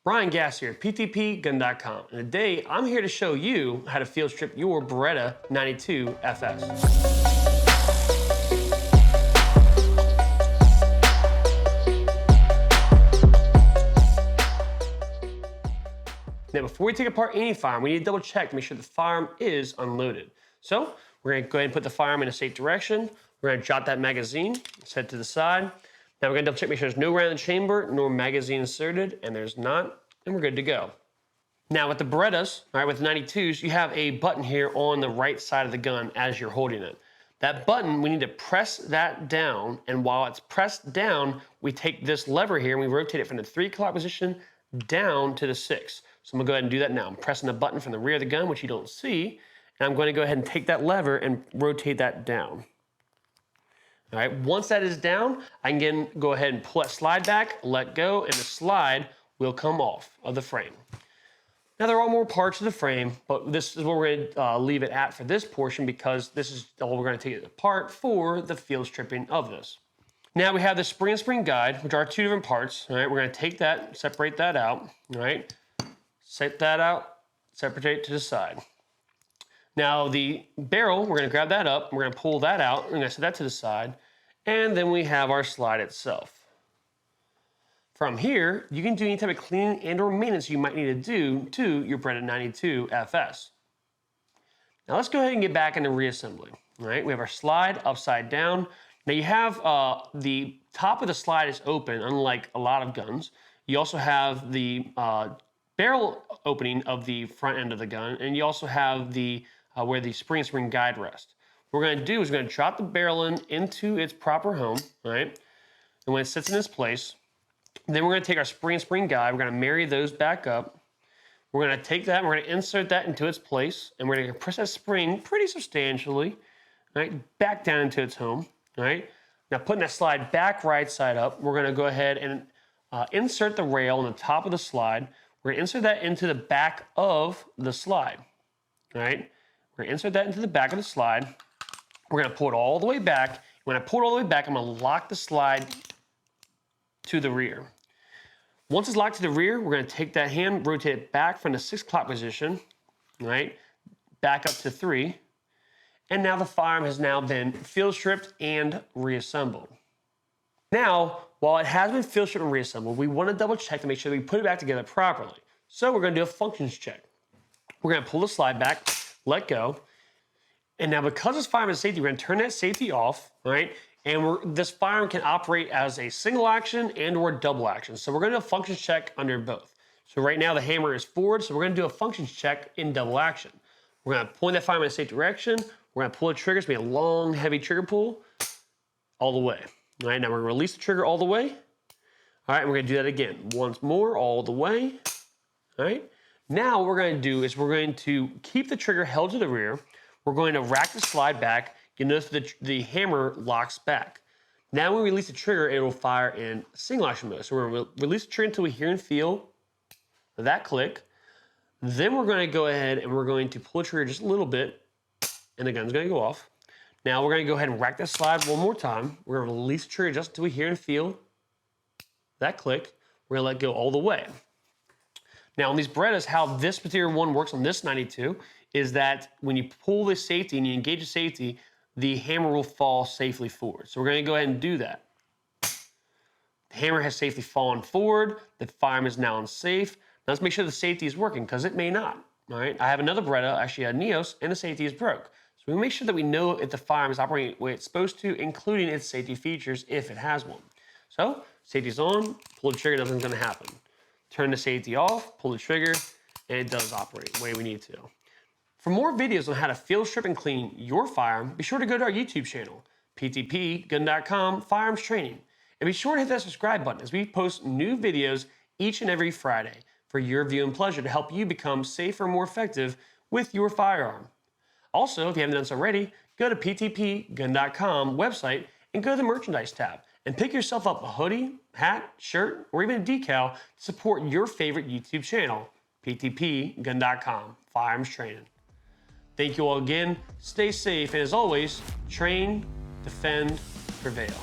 Brian Gass here at PTPGun.com, and today I'm here to show you how to field strip your Beretta 92FS. Now, before we take apart any firearm, we need to double check to make sure the firearm is unloaded. So we're going to go ahead and put the firearm in a safe direction. We're going to drop that magazine, set it to the side. Now we're going to double check, make sure there's no round in the chamber, nor magazine inserted, and there's not, and we're good to go. Now with the Berettas, all right, with 92s, you have a button here on the right side of the gun as you're holding it. That button, we need to press that down, and while it's pressed down, we take this lever here and we rotate it from the 3 o'clock position down to the 6. So I'm gonna go ahead and do that now. I'm pressing the button from the rear of the gun, which you don't see, and I'm going to go ahead and take that lever and rotate that down. All right, once that is down, I can go ahead and pull that slide back, let go, and the slide will come off of the frame. Now there are more parts of the frame, but this is where we're gonna leave it at for this portion because this is all we're gonna take it apart for the field stripping of this. Now we have the spring guide, which are 2 different parts. All right, we're gonna take that, separate that out, all right? Set that out, separate it to the side. Now the barrel, we're gonna grab that up, we're gonna pull that out, we're gonna set that to the side, and then we have our slide itself. From here, you can do any type of cleaning and or maintenance you might need to do to your Beretta 92FS. Now let's go ahead and get back into reassembly. All right, we have our slide upside down. Now you have the top of the slide is open, unlike a lot of guns. You also have the barrel opening of the front end of the gun, and you also have the where the spring guide rests. What we're gonna do is we're gonna drop the barrel into its proper home, right? And when it sits in its place, then we're gonna take our spring guide, we're gonna marry those back up. We're gonna take that, and we're gonna insert that into its place, and we're gonna press that spring pretty substantially, right? Back down into its home, right? Now putting that slide back right side up, we're gonna go ahead and insert the rail on the top of the slide. We're gonna insert that into the back of the slide, all right? We're gonna insert that into the back of the slide. We're gonna pull it all the way back. When I pull it all the way back, I'm gonna lock the slide to the rear. Once it's locked to the rear, we're gonna take that hand, rotate it back from the 6 o'clock position, right? Back up to 3. And now the firearm has now been field stripped and reassembled. Now, while it has been field stripped and reassembled, we wanna double check to make sure that we put it back together properly. So we're gonna do a functions check. We're gonna pull the slide back, let go. And now because this firearm is safety, we're gonna turn that safety off, right? And this firearm can operate as a single action and or double action. So we're gonna do a functions check under both. So right now the hammer is forward, so we're gonna do a functions check in double action. We're gonna point that firearm in a safe direction. We're gonna pull the trigger, it's gonna be a long, heavy trigger pull all the way. All right, now we're gonna release the trigger all the way. All right, we're gonna do that again. Once more, all the way. All right. Now what we're gonna do is we're going to keep the trigger held to the rear. We're going to rack the slide back. You'll notice that the hammer locks back. Now when we release the trigger, it will fire in single action mode. So we're gonna release the trigger until we hear and feel that click. Then we're gonna go ahead and we're going to pull the trigger just a little bit, and the gun's gonna go off. Now we're gonna go ahead and rack that slide one more time. We're gonna release the trigger just until we hear and feel that click. We're gonna let go all the way. Now on these Berettas, how this particular one works on this 92 is that when you pull this safety and you engage the safety, the hammer will fall safely forward. So we're gonna go ahead and do that. The hammer has safely fallen forward. The firearm is now unsafe. Now let's make sure the safety is working because it may not, all right? I have another Beretta, actually a Neos, and the safety is broke. So we make sure that we know if the firearm is operating the way it's supposed to, including its safety features if it has one. So safety's on, pull the trigger, nothing's gonna happen. Turn the safety off, pull the trigger, and it does operate the way we need to. For more videos on how to field strip and clean your firearm, be sure to go to our YouTube channel, PTPGun.com Firearms Training. And be sure to hit that subscribe button as we post new videos each and every Friday for your viewing pleasure to help you become safer and more effective with your firearm. Also, if you haven't done so already, go to PTPGun.com website and go to the merchandise tab and pick yourself up a hoodie, hat, shirt, or even a decal to support your favorite YouTube channel, PTPGun.com Firearms Training. Thank you all again. Stay safe, and as always, train, defend, prevail.